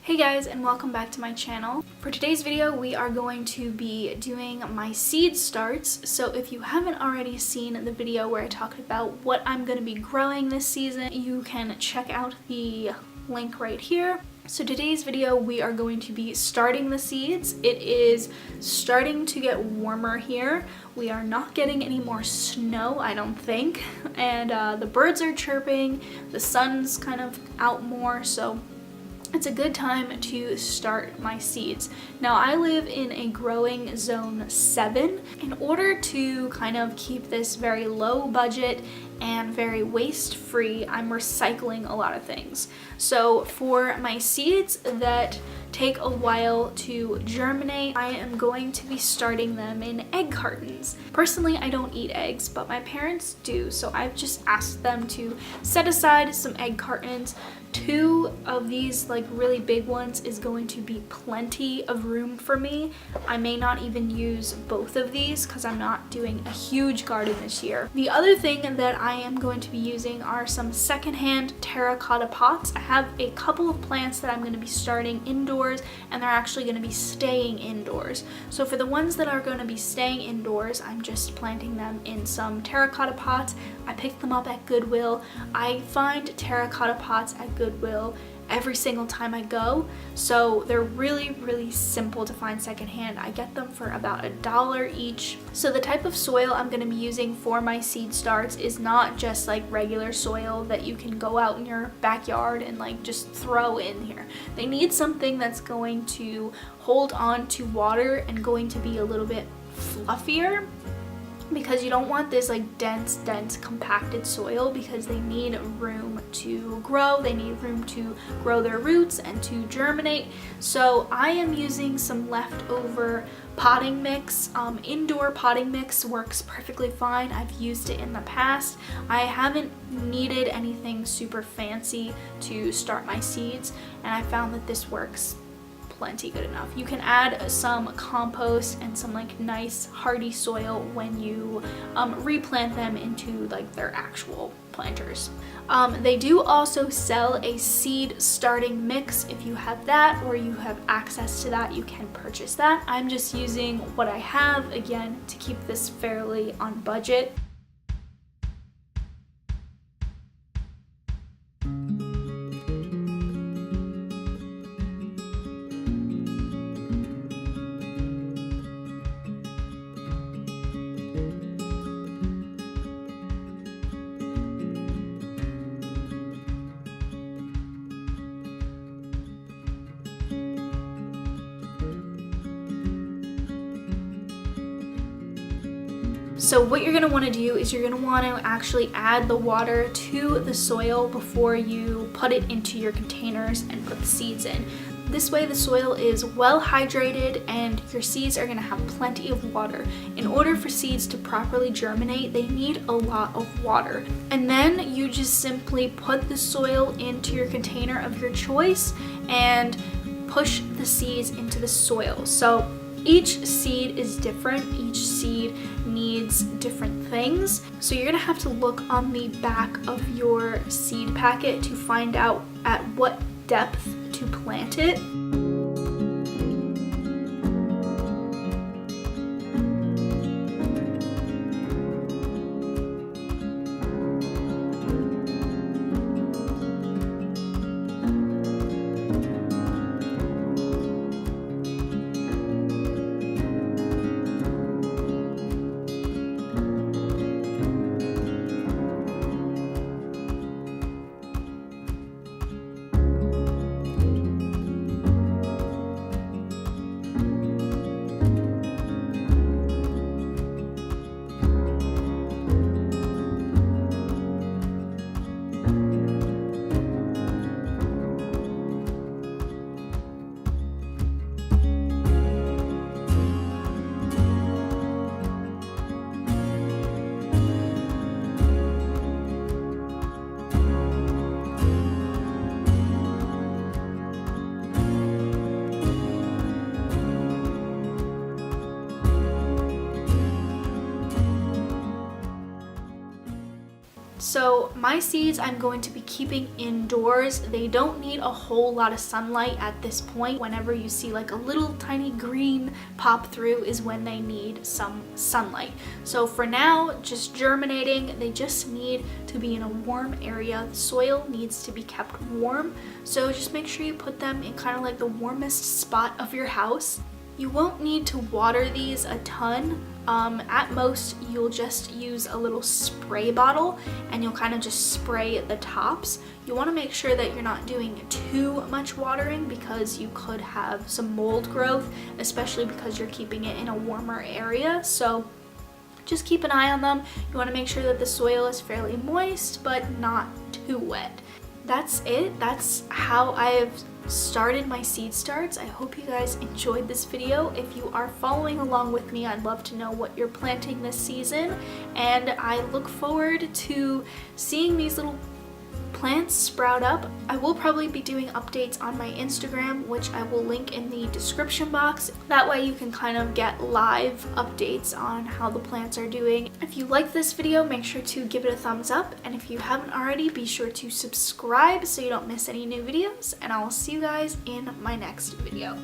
Hey guys, and welcome back to my channel. For today's video, we are going to be doing my seed starts. So if you haven't already seen the video where I talked about what I'm going to be growing this season, you can check out the link right here. So today's video, we are going to be starting the seeds. It is starting to get warmer here. We are not getting any more snow, I don't think. And the birds are chirping, the sun's kind of out more, so it's a good time to start my seeds. Now I live in a growing zone 7. In order to kind of keep this very low budget and very waste free, I'm recycling a lot of things. So for my seeds that take a while to germinate, I am going to be starting them in egg cartons. Personally, I don't eat eggs, but my parents do, so I've just asked them to set aside some egg cartons. 2 of these like really big ones is going to be plenty of room for me. I may not even use both of these because I'm not doing a huge garden this year. The other thing that I am going to be using are some secondhand terracotta pots. I have a couple of plants that I'm going to be starting indoors, and they're actually going to be staying indoors. So for the ones that are going to be staying indoors, I'm just planting them in some terracotta pots. I picked them up at Goodwill. I find terracotta pots at Goodwill every single time I go, so they're really simple to find secondhand. I get them for about $1 each. So the type of soil I'm going to be using for my seed starts is not just like regular soil that you can go out in your backyard and like just throw in here. They need something that's going to hold on to water and going to be a little bit fluffier, because you don't want this like dense compacted soil, because they need room to grow. They need room to grow their roots and to germinate. So I am using some leftover potting mix. Indoor potting mix works perfectly fine. I've used it in the past. I haven't needed anything super fancy to start my seeds, and I found that this works plenty good enough. You can add some compost and some like nice hardy soil when you replant them into like their actual planters. They do also sell a seed starting mix. If you have that or you have access to that, you can purchase that. I'm just using what I have, again, to keep this fairly on budget. So what you're going to want to do is you're going to want to actually add the water to the soil before you put it into your containers and put the seeds in. This way the soil is well hydrated and your seeds are going to have plenty of water. In order for seeds to properly germinate, they need a lot of water. And then you just simply put the soil into your container of your choice and push the seeds into the soil. So each seed is different. Each seed needs different things. So you're gonna have to look on the back of your seed packet to find out at what depth to plant it. So my seeds I'm going to be keeping indoors. They don't need a whole lot of sunlight at this point. Whenever you see like a little tiny green pop through is when they need some sunlight. So for now, just germinating, they just need to be in a warm area. The soil needs to be kept warm. So just make sure you put them in kind of like the warmest spot of your house. You won't need to water these a ton. At most, you'll just use a little spray bottle and you'll kind of just spray the tops. You want to make sure that you're not doing too much watering because you could have some mold growth, especially because you're keeping it in a warmer area. So just keep an eye on them. You want to make sure that the soil is fairly moist but not too wet. That's it. That's how I've started my seed starts. I hope you guys enjoyed this video. If you are following along with me, I'd love to know what you're planting this season, and I look forward to seeing these little plants sprout up. I will probably be doing updates on my Instagram, which I will link in the description box. That way you can kind of get live updates on how the plants are doing. If you liked this video, make sure to give it a thumbs up, and if you haven't already, be sure to subscribe so you don't miss any new videos, and I will see you guys in my next video.